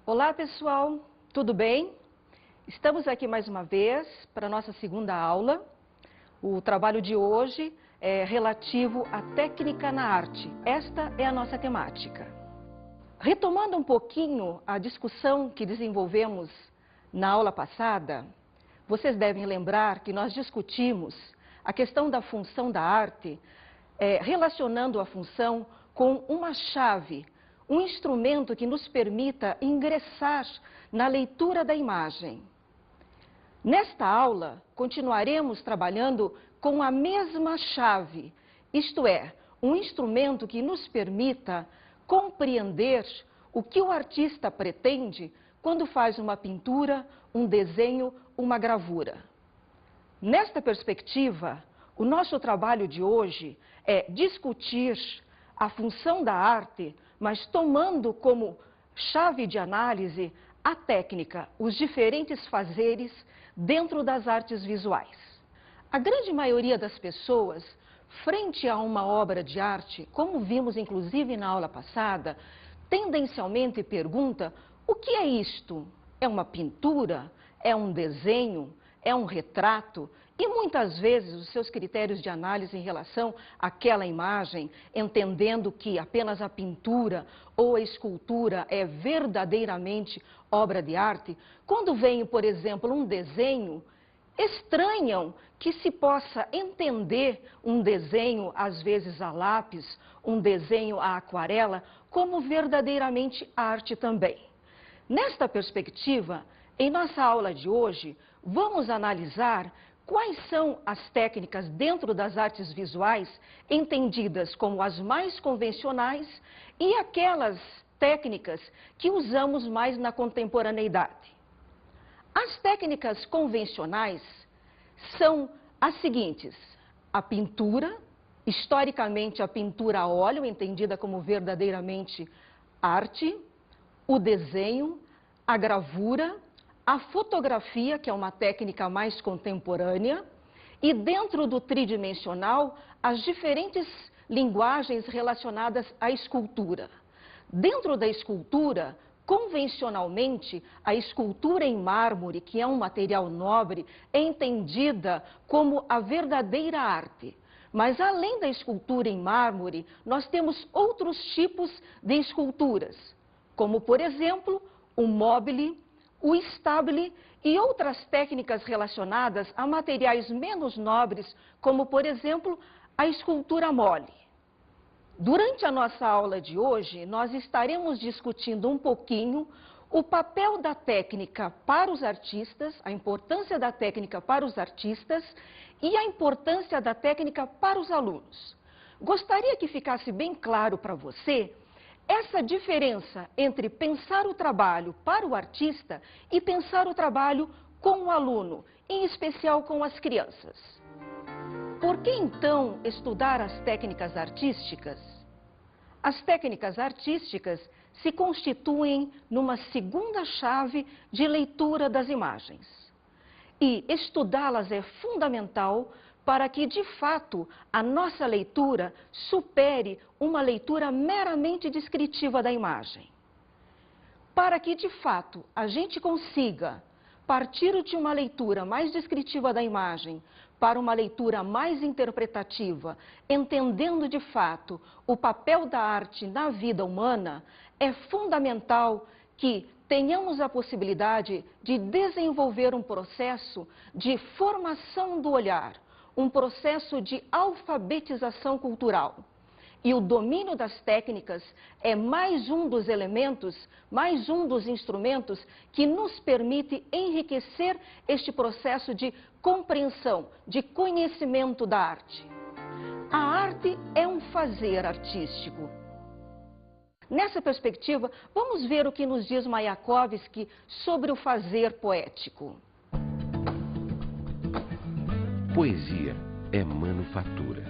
Olá, pessoal, tudo bem? Estamos aqui mais uma vez para a nossa segunda aula. O trabalho de hoje é relativo à técnica na arte. Esta é a nossa temática. Retomando um pouquinho a discussão que desenvolvemos na aula passada, vocês devem lembrar que nós discutimos a questão da função da arte, relacionando a função com uma chave, um instrumento que nos permita ingressar na leitura da imagem. Nesta aula, continuaremos trabalhando com a mesma chave, isto é, um instrumento que nos permita compreender o que o artista pretende quando faz uma pintura, um desenho, uma gravura. Nesta perspectiva, o nosso trabalho de hoje é discutir a função da arte, mas tomando como chave de análise a técnica, os diferentes fazeres dentro das artes visuais. A grande maioria das pessoas, frente a uma obra de arte, como vimos inclusive na aula passada, tendencialmente pergunta: o que é isto? É uma pintura? É um desenho? É um retrato? E muitas vezes os seus critérios de análise em relação àquela imagem, entendendo que apenas a pintura ou a escultura é verdadeiramente obra de arte, quando vem, por exemplo, um desenho, estranham que se possa entender um desenho, às vezes a lápis, um desenho a aquarela, como verdadeiramente arte também. Nesta perspectiva, em nossa aula de hoje, vamos analisar quais são as técnicas dentro das artes visuais entendidas como as mais convencionais e aquelas técnicas que usamos mais na contemporaneidade. As técnicas convencionais são as seguintes: a pintura, historicamente a pintura a óleo, entendida como verdadeiramente arte, o desenho, a gravura, a fotografia, que é uma técnica mais contemporânea, e dentro do tridimensional, as diferentes linguagens relacionadas à escultura. Dentro da escultura, convencionalmente, a escultura em mármore, que é um material nobre, é entendida como a verdadeira arte. Mas além da escultura em mármore, nós temos outros tipos de esculturas, como por exemplo, o mobile, o stabile e outras técnicas relacionadas a materiais menos nobres, como por exemplo, a escultura mole. Durante a nossa aula de hoje, nós estaremos discutindo um pouquinho o papel da técnica para os artistas, a importância da técnica para os artistas e a importância da técnica para os alunos. Gostaria que ficasse bem claro para você essa diferença entre pensar o trabalho para o artista e pensar o trabalho com o aluno, em especial com as crianças. Por que então estudar as técnicas artísticas? As técnicas artísticas se constituem numa segunda chave de leitura das imagens. E estudá-las é fundamental para que, de fato, a nossa leitura supere uma leitura meramente descritiva da imagem. Para que, de fato, a gente consiga partir de uma leitura mais descritiva da imagem para uma leitura mais interpretativa, entendendo, de fato, o papel da arte na vida humana, é fundamental que tenhamos a possibilidade de desenvolver um processo de formação do olhar, um processo de alfabetização cultural. E o domínio das técnicas é mais um dos elementos, mais um dos instrumentos que nos permite enriquecer este processo de compreensão, de conhecimento da arte. A arte é um fazer artístico. Nessa perspectiva, vamos ver o que nos diz Mayakovsky sobre o fazer poético. Poesia é manufatura,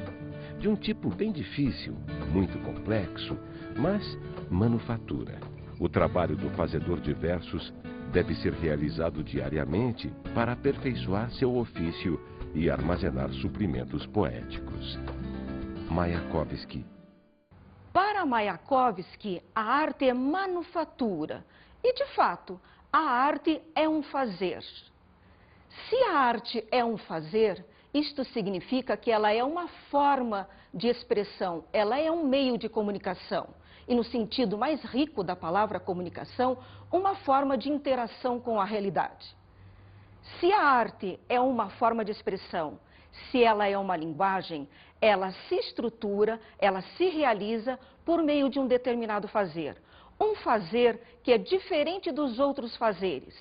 de um tipo bem difícil, muito complexo, mas manufatura. O trabalho do fazedor de versos deve ser realizado diariamente para aperfeiçoar seu ofício e armazenar suprimentos poéticos. Mayakovsky. Para Mayakovsky, a arte é manufatura, E, de fato, a arte é um fazer. Se a arte é um fazer, isto significa que ela é uma forma de expressão, ela é um meio de comunicação. E no sentido mais rico da palavra comunicação, uma forma de interação com a realidade. Se a arte é uma forma de expressão, se ela é uma linguagem, ela se estrutura, ela se realiza por meio de um determinado fazer. Um fazer que é diferente dos outros fazeres.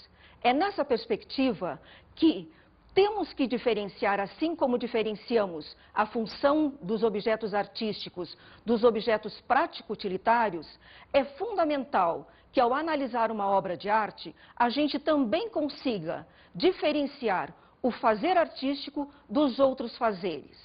É nessa perspectiva que temos que diferenciar, assim como diferenciamos a função dos objetos artísticos dos objetos prático-utilitários, é fundamental que ao analisar uma obra de arte, a gente também consiga diferenciar o fazer artístico dos outros fazeres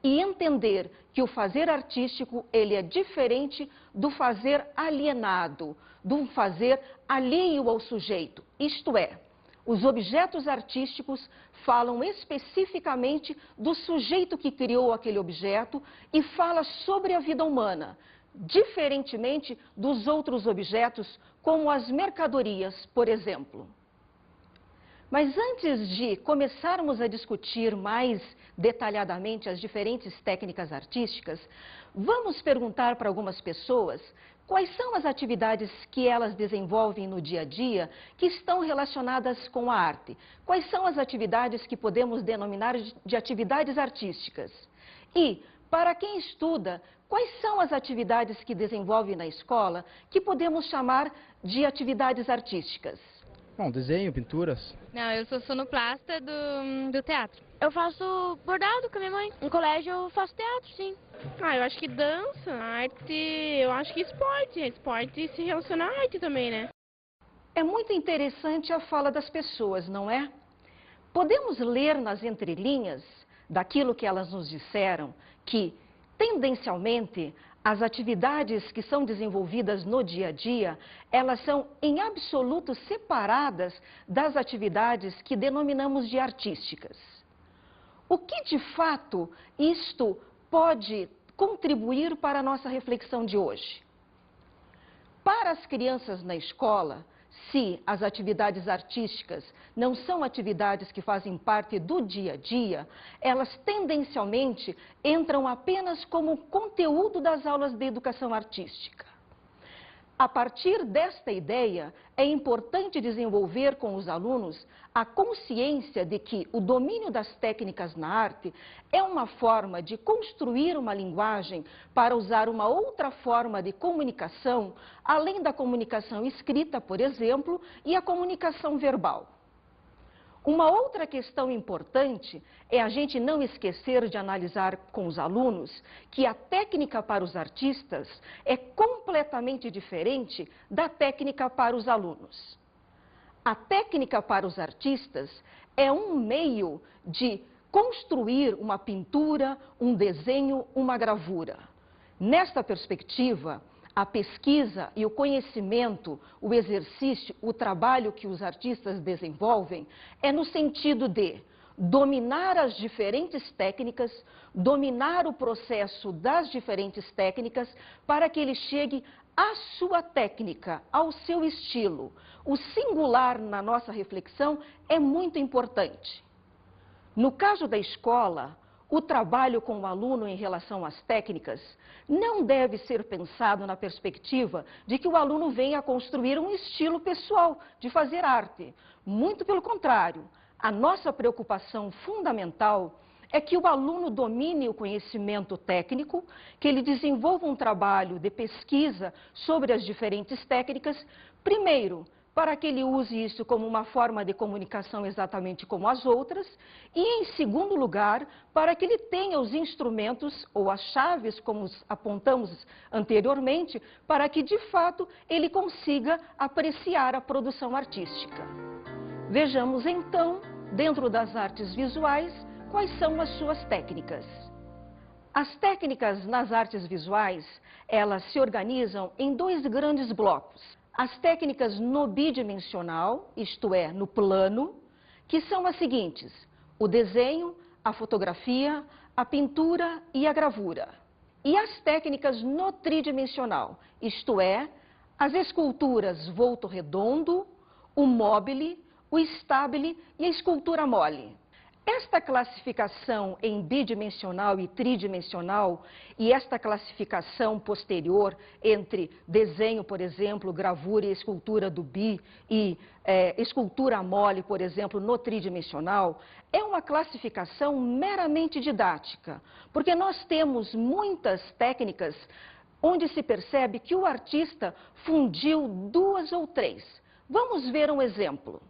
e entender que o fazer artístico ele é diferente do fazer alienado, do fazer alheio ao sujeito, isto é, os objetos artísticos falam especificamente do sujeito que criou aquele objeto e fala sobre a vida humana, diferentemente dos outros objetos, como as mercadorias, por exemplo. Mas antes de começarmos a discutir mais detalhadamente as diferentes técnicas artísticas, vamos perguntar para algumas pessoas quais são as atividades que elas desenvolvem no dia a dia que estão relacionadas com a arte. Quais são as atividades que podemos denominar de atividades artísticas? E, para quem estuda, quais são as atividades que desenvolve na escola que podemos chamar de atividades artísticas? Bom, desenho, pinturas. Não, eu sou sonoplasta do teatro. Eu faço bordado com a minha mãe. No colégio eu faço teatro, sim. Eu acho que dança, arte, eu acho que esporte. Esporte se relaciona à arte também, né? É muito interessante a fala das pessoas, não é? Podemos ler nas entrelinhas daquilo que elas nos disseram que, tendencialmente, as atividades que são desenvolvidas no dia a dia, elas são em absoluto separadas das atividades que denominamos de artísticas. O que, de fato, isto pode contribuir para a nossa reflexão de hoje? Para as crianças na escola, se as atividades artísticas não são atividades que fazem parte do dia a dia, elas tendencialmente entram apenas como conteúdo das aulas de educação artística. A partir desta ideia, é importante desenvolver com os alunos a consciência de que o domínio das técnicas na arte é uma forma de construir uma linguagem para usar uma outra forma de comunicação, além da comunicação escrita, por exemplo, e a comunicação verbal. Uma outra questão importante é a gente não esquecer de analisar com os alunos que a técnica para os artistas é completamente diferente da técnica para os alunos. A técnica para os artistas é um meio de construir uma pintura, um desenho, uma gravura. Nesta perspectiva, a pesquisa e o conhecimento, o exercício, o trabalho que os artistas desenvolvem é no sentido de dominar as diferentes técnicas, dominar o processo das diferentes técnicas para que ele chegue à sua técnica, ao seu estilo. O singular na nossa reflexão é muito importante. No caso da escola, o trabalho com o aluno em relação às técnicas não deve ser pensado na perspectiva de que o aluno venha a construir um estilo pessoal de fazer arte. Muito pelo contrário, a nossa preocupação fundamental é que o aluno domine o conhecimento técnico, que ele desenvolva um trabalho de pesquisa sobre as diferentes técnicas, primeiro, para que ele use isso como uma forma de comunicação exatamente como as outras, e, em segundo lugar, para que ele tenha os instrumentos ou as chaves, como apontamos anteriormente, para que, de fato, ele consiga apreciar a produção artística. Vejamos, então, dentro das artes visuais, quais são as suas técnicas. As técnicas nas artes visuais, elas se organizam em dois grandes blocos. As técnicas no bidimensional, isto é, no plano, que são as seguintes: o desenho, a fotografia, a pintura e a gravura. E as técnicas no tridimensional, isto é, as esculturas volto redondo, o mobile, o stabile e a escultura mole. Esta classificação em bidimensional e tridimensional e esta classificação posterior entre desenho, por exemplo, gravura e escultura do bi e escultura mole, por exemplo, no tridimensional, é uma classificação meramente didática, porque nós temos muitas técnicas onde se percebe que o artista fundiu duas ou três. Vamos ver um exemplo.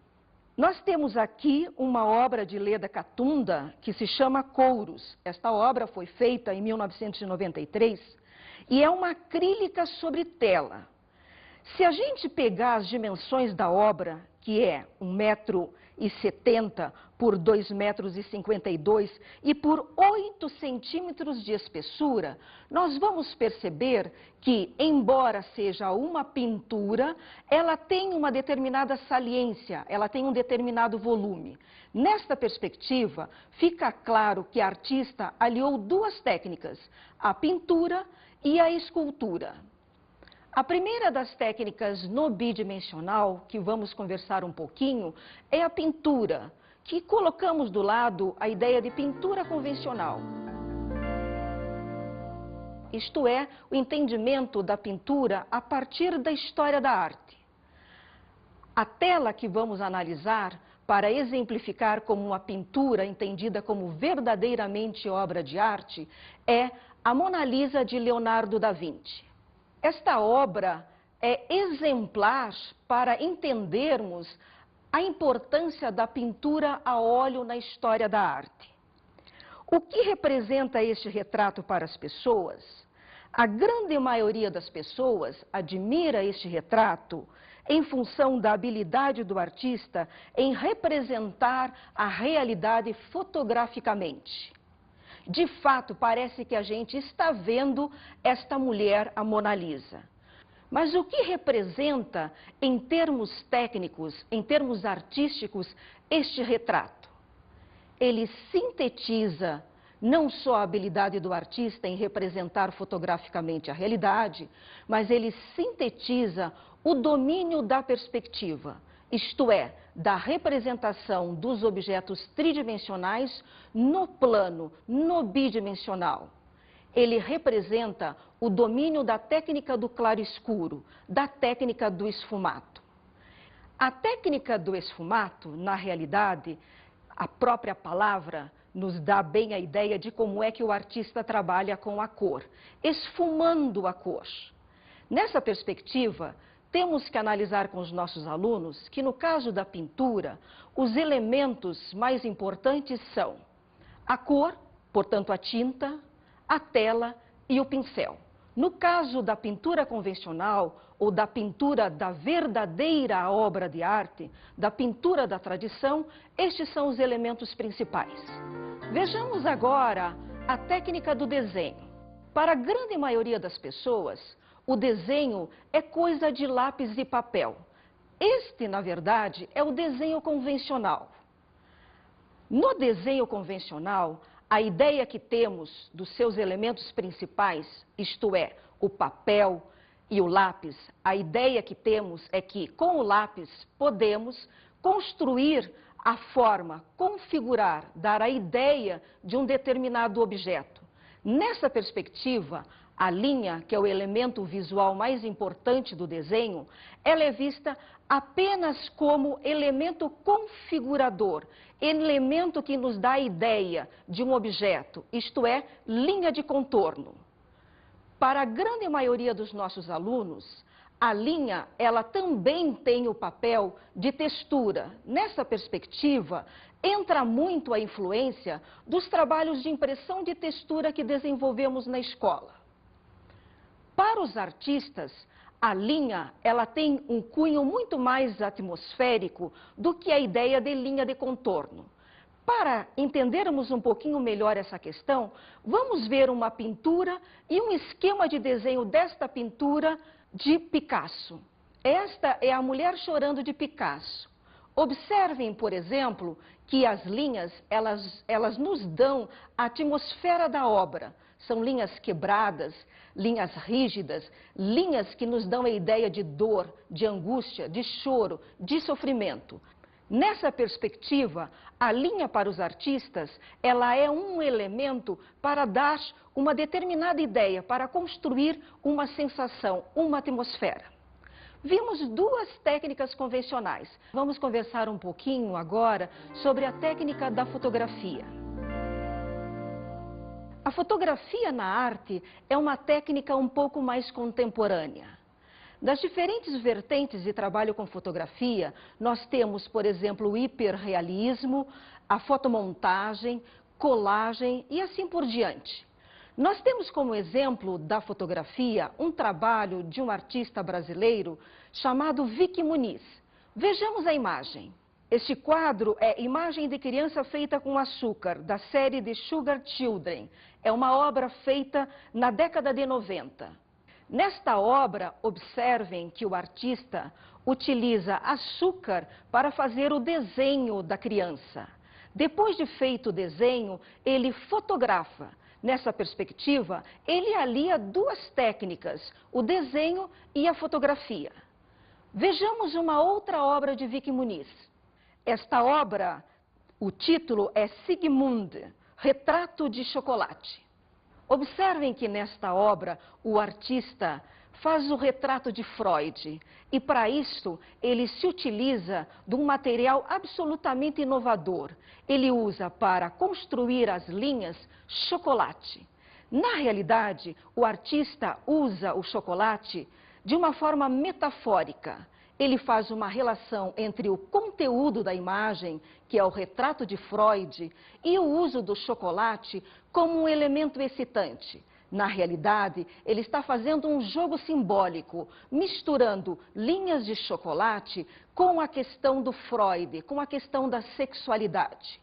Nós temos aqui uma obra de Leda Catunda que se chama Couros. Esta obra foi feita em 1993 e é uma acrílica sobre tela. Se a gente pegar as dimensões da obra, que é 1,70 m por 2,52 m e por 8 centímetros de espessura, nós vamos perceber que, embora seja uma pintura, ela tem uma determinada saliência, ela tem um determinado volume. Nesta perspectiva, fica claro que a artista aliou duas técnicas, a pintura e a escultura. A primeira das técnicas no bidimensional, que vamos conversar um pouquinho, é a pintura, que colocamos do lado a ideia de pintura convencional. Isto é, o entendimento da pintura a partir da história da arte. A tela que vamos analisar para exemplificar como uma pintura entendida como verdadeiramente obra de arte é a Mona Lisa de Leonardo da Vinci. Esta obra é exemplar para entendermos a importância da pintura a óleo na história da arte. O que representa este retrato para as pessoas? A grande maioria das pessoas admira este retrato em função da habilidade do artista em representar a realidade fotograficamente. De fato, parece que a gente está vendo esta mulher, a Mona Lisa. Mas o que representa, em termos técnicos, em termos artísticos, este retrato? Ele sintetiza não só a habilidade do artista em representar fotograficamente a realidade, mas ele sintetiza o domínio da perspectiva, isto é, da representação dos objetos tridimensionais no plano, no bidimensional. Ele representa o domínio da técnica do claro-escuro, da técnica do esfumato. A técnica do esfumato, na realidade, a própria palavra nos dá bem a ideia de como é que o artista trabalha com a cor, esfumando a cor. Nessa perspectiva, temos que analisar com os nossos alunos que, no caso da pintura, os elementos mais importantes são a cor, portanto a tinta, a tela e o pincel. No caso da pintura convencional ou da pintura da verdadeira obra de arte, da pintura da tradição, estes são os elementos principais. Vejamos agora a técnica do desenho. Para a grande maioria das pessoas, o desenho é coisa de lápis e papel. Este, na verdade, é o desenho convencional. No desenho convencional, a ideia que temos dos seus elementos principais, isto é, o papel e o lápis, a ideia que temos é que, com o lápis, podemos construir a forma, configurar, dar a ideia de um determinado objeto. Nessa perspectiva, a linha, que é o elemento visual mais importante do desenho, ela é vista apenas como elemento configurador, elemento que nos dá a ideia de um objeto, isto é, linha de contorno. Para a grande maioria dos nossos alunos, a linha, ela também tem o papel de textura. Nessa perspectiva, entra muito a influência dos trabalhos de impressão de textura que desenvolvemos na escola. Para os artistas, a linha, ela tem um cunho muito mais atmosférico do que a ideia de linha de contorno. Para entendermos um pouquinho melhor essa questão, vamos ver uma pintura e um esquema de desenho desta pintura de Picasso. Esta é a Mulher Chorando de Picasso. Observem, por exemplo, que as linhas, elas nos dão a atmosfera da obra. São linhas quebradas, linhas rígidas, linhas que nos dão a ideia de dor, de angústia, de choro, de sofrimento. Nessa perspectiva, a linha para os artistas, ela é um elemento para dar uma determinada ideia, para construir uma sensação, uma atmosfera. Vimos duas técnicas convencionais. Vamos conversar um pouquinho agora sobre a técnica da fotografia. A fotografia na arte é uma técnica um pouco mais contemporânea. Das diferentes vertentes de trabalho com fotografia, nós temos, por exemplo, o hiperrealismo, a fotomontagem, colagem e assim por diante. Nós temos como exemplo da fotografia um trabalho de um artista brasileiro chamado Vicky Muniz. Vejamos a imagem. Este quadro é Imagem de Criança Feita com Açúcar, da série The Sugar Children. É uma obra feita na década de 90. Nesta obra, observem que o artista utiliza açúcar para fazer o desenho da criança. Depois de feito o desenho, ele fotografa. Nessa perspectiva, ele alia duas técnicas, o desenho e a fotografia. Vejamos uma outra obra de Vicky Muniz. Esta obra, o título é Sigmund, Retrato de Chocolate. Observem que nesta obra o artista faz o retrato de Freud e para isto ele se utiliza de um material absolutamente inovador. Ele usa para construir as linhas chocolate. Na realidade, o artista usa o chocolate de uma forma metafórica. Ele faz uma relação entre o conteúdo da imagem, que é o retrato de Freud, e o uso do chocolate como um elemento excitante. Na realidade, ele está fazendo um jogo simbólico, misturando linhas de chocolate com a questão do Freud, com a questão da sexualidade.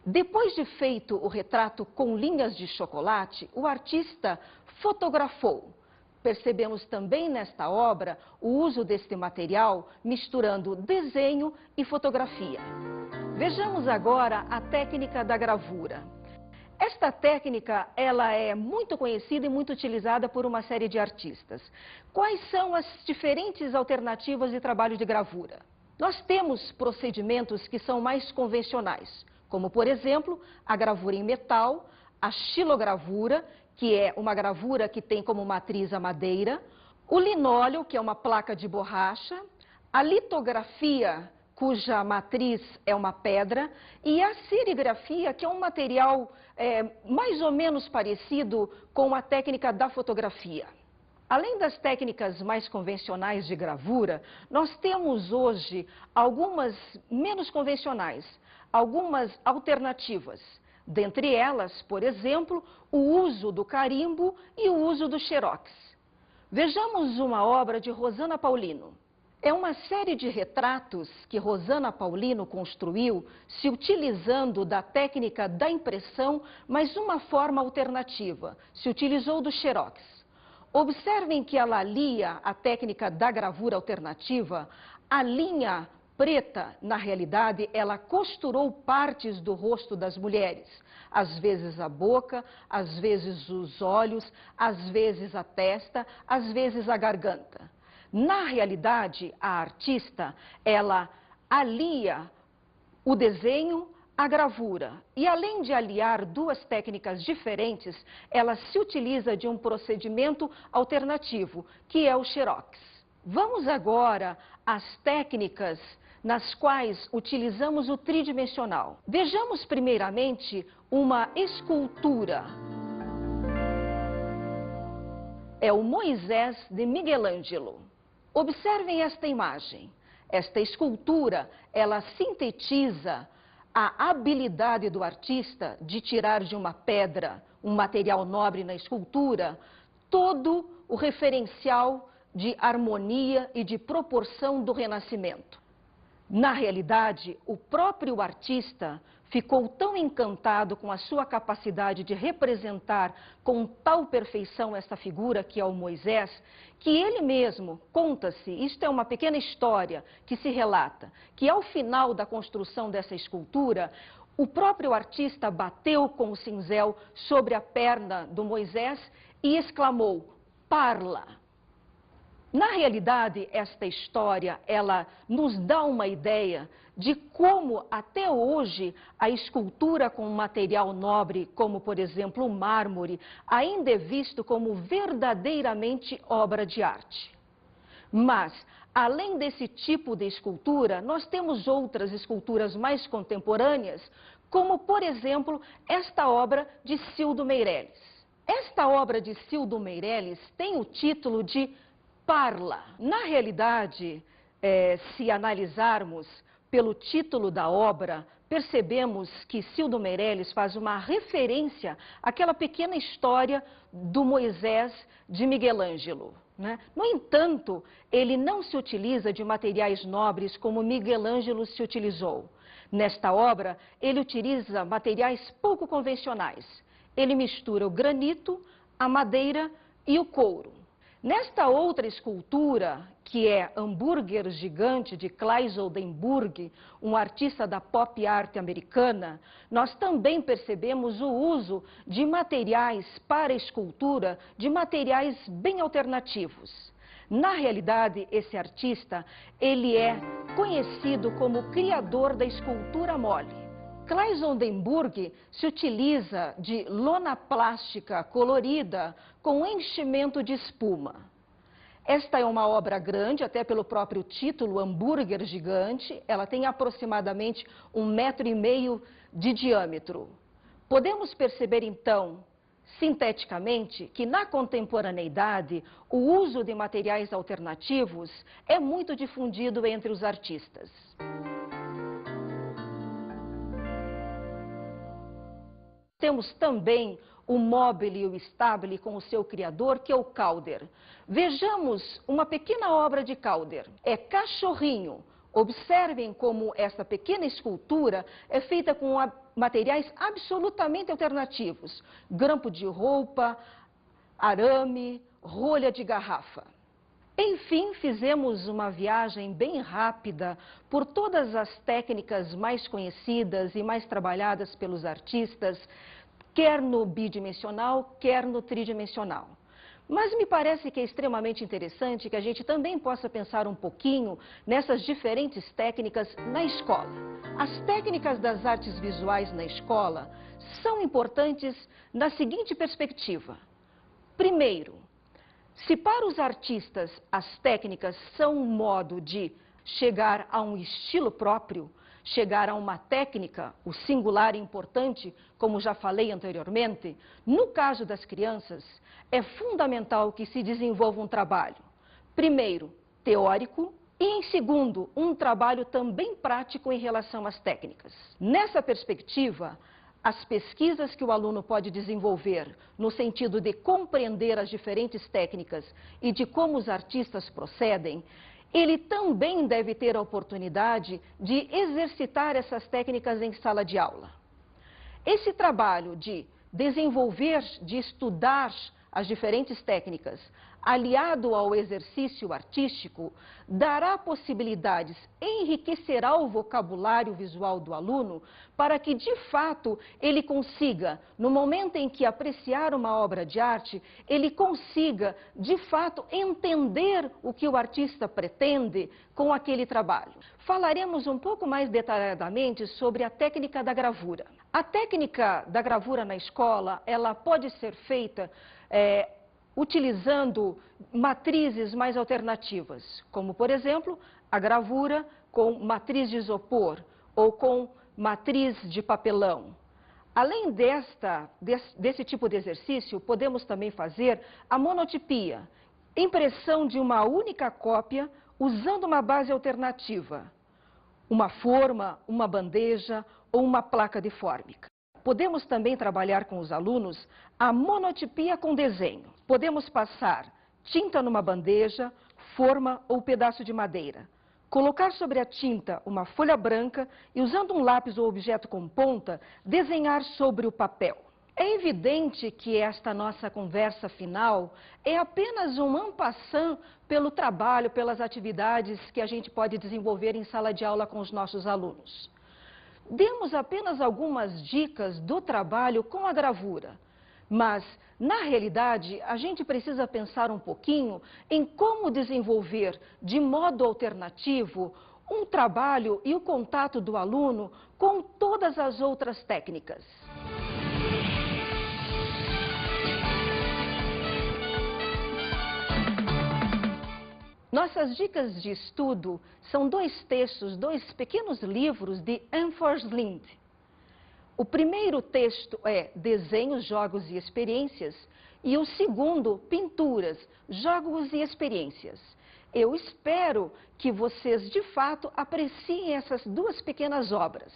Depois de feito o retrato com linhas de chocolate, o artista fotografou. Percebemos também nesta obra o uso deste material misturando desenho e fotografia. Vejamos agora a técnica da gravura. Esta técnica, ela é muito conhecida e muito utilizada por uma série de artistas. Quais são as diferentes alternativas de trabalho de gravura? Nós temos procedimentos que são mais convencionais, como por exemplo, a gravura em metal, a xilogravura, que é uma gravura que tem como matriz a madeira, o linóleo, que é uma placa de borracha, a litografia, cuja matriz é uma pedra, e a serigrafia, que é um material mais ou menos parecido com a técnica da fotografia. Além das técnicas mais convencionais de gravura, nós temos hoje algumas menos convencionais, algumas alternativas. Dentre elas, por exemplo, o uso do carimbo e o uso do xerox. Vejamos uma obra de Rosana Paulino. É uma série de retratos que Rosana Paulino construiu se utilizando da técnica da impressão, mas de uma forma alternativa. Se utilizou do xerox. Observem que ela alia a técnica da gravura alternativa, a linha preta, na realidade, ela costurou partes do rosto das mulheres. Às vezes a boca, às vezes os olhos, às vezes a testa, às vezes a garganta. Na realidade, a artista, ela alia o desenho à gravura. E além de aliar duas técnicas diferentes, ela se utiliza de um procedimento alternativo, que é o xerox. Vamos agora às técnicas nas quais utilizamos o tridimensional. Vejamos primeiramente uma escultura. É o Moisés de Miguel Ângelo. Observem esta imagem. Esta escultura, ela sintetiza a habilidade do artista de tirar de uma pedra, um material nobre na escultura, todo o referencial de harmonia e de proporção do Renascimento. Na realidade, o próprio artista ficou tão encantado com a sua capacidade de representar com tal perfeição esta figura que é o Moisés, que ele mesmo, conta-se, isto é uma pequena história que se relata, que ao final da construção dessa escultura, O próprio artista bateu com o cinzel sobre a perna do Moisés e exclamou: "Parla!". Na realidade, esta história, ela nos dá uma ideia de como, até hoje, a escultura com material nobre, como, por exemplo, o mármore, ainda é visto como verdadeiramente obra de arte. Mas, além desse tipo de escultura, nós temos outras esculturas mais contemporâneas, como, por exemplo, esta obra de Cildo Meireles. Esta obra de Cildo Meireles tem o título de Parla. Na realidade, se analisarmos pelo título da obra, percebemos que Cildo Meireles faz uma referência àquela pequena história do Moisés de Miguel Ângelo, né? No entanto, ele não se utiliza de materiais nobres como Miguel Ângelo se utilizou. Nesta obra, ele utiliza materiais pouco convencionais. Ele mistura o granito, a madeira e o couro. Nesta outra escultura, que é Hambúrguer Gigante, de Claes Oldenburg, um artista da pop art americana, nós também percebemos o uso de materiais para escultura, de materiais bem alternativos. Na realidade, esse artista, ele é conhecido como o criador da escultura mole. Claes Oldenburg se utiliza de lona plástica colorida com enchimento de espuma. Esta é uma obra grande, até pelo próprio título, Hambúrguer Gigante. Ela tem aproximadamente 1,5 metro de diâmetro. Podemos perceber, então, sinteticamente, que na contemporaneidade, o uso de materiais alternativos é muito difundido entre os artistas. Temos também o Mobile e o Stabile com o seu criador, que é o Calder. Vejamos uma pequena obra de Calder. É Cachorrinho. Observem como essa pequena escultura é feita com materiais absolutamente alternativos. Grampo de roupa, arame, rolha de garrafa. Enfim, fizemos uma viagem bem rápida por todas as técnicas mais conhecidas e mais trabalhadas pelos artistas, quer no bidimensional, quer no tridimensional. Mas me parece que é extremamente interessante que a gente também possa pensar um pouquinho nessas diferentes técnicas na escola. As técnicas das artes visuais na escola são importantes na seguinte perspectiva. Primeiro, se para os artistas as técnicas são um modo de chegar a um estilo próprio, chegar a uma técnica, o singular e importante, como já falei anteriormente, no caso das crianças, é fundamental que se desenvolva um trabalho, primeiro, teórico, e em segundo, um trabalho também prático em relação às técnicas. Nessa perspectiva, as pesquisas que o aluno pode desenvolver no sentido de compreender as diferentes técnicas e de como os artistas procedem, ele também deve ter a oportunidade de exercitar essas técnicas em sala de aula. Esse trabalho de desenvolver, de estudar as diferentes técnicas, aliado ao exercício artístico, dará possibilidades, enriquecerá o vocabulário visual do aluno para que, de fato, ele consiga, no momento em que apreciar uma obra de arte, ele consiga, de fato, entender o que o artista pretende com aquele trabalho. Falaremos um pouco mais detalhadamente sobre a técnica da gravura. A técnica da gravura na escola, ela pode ser feita utilizando matrizes mais alternativas, como, por exemplo, a gravura com matriz de isopor ou com matriz de papelão. Além desse tipo de exercício, podemos também fazer a monotipia, impressão de uma única cópia usando uma base alternativa, uma forma, uma bandeja ou uma placa de fórmica. Podemos também trabalhar com os alunos a monotipia com desenho. Podemos passar tinta numa bandeja, forma ou pedaço de madeira. Colocar sobre a tinta uma folha branca e, usando um lápis ou objeto com ponta, desenhar sobre o papel. É evidente que esta nossa conversa final é apenas um en passant pelo trabalho, pelas atividades que a gente pode desenvolver em sala de aula com os nossos alunos. Demos apenas algumas dicas do trabalho com a gravura, mas, na realidade, a gente precisa pensar um pouquinho em como desenvolver de modo alternativo um trabalho e o contato do aluno com todas as outras técnicas. Nossas dicas de estudo são dois textos, dois pequenos livros de Anne Force Lind. O primeiro texto é Desenhos, Jogos e Experiências e o segundo, Pinturas, Jogos e Experiências. Eu espero que vocês, de fato, apreciem essas duas pequenas obras.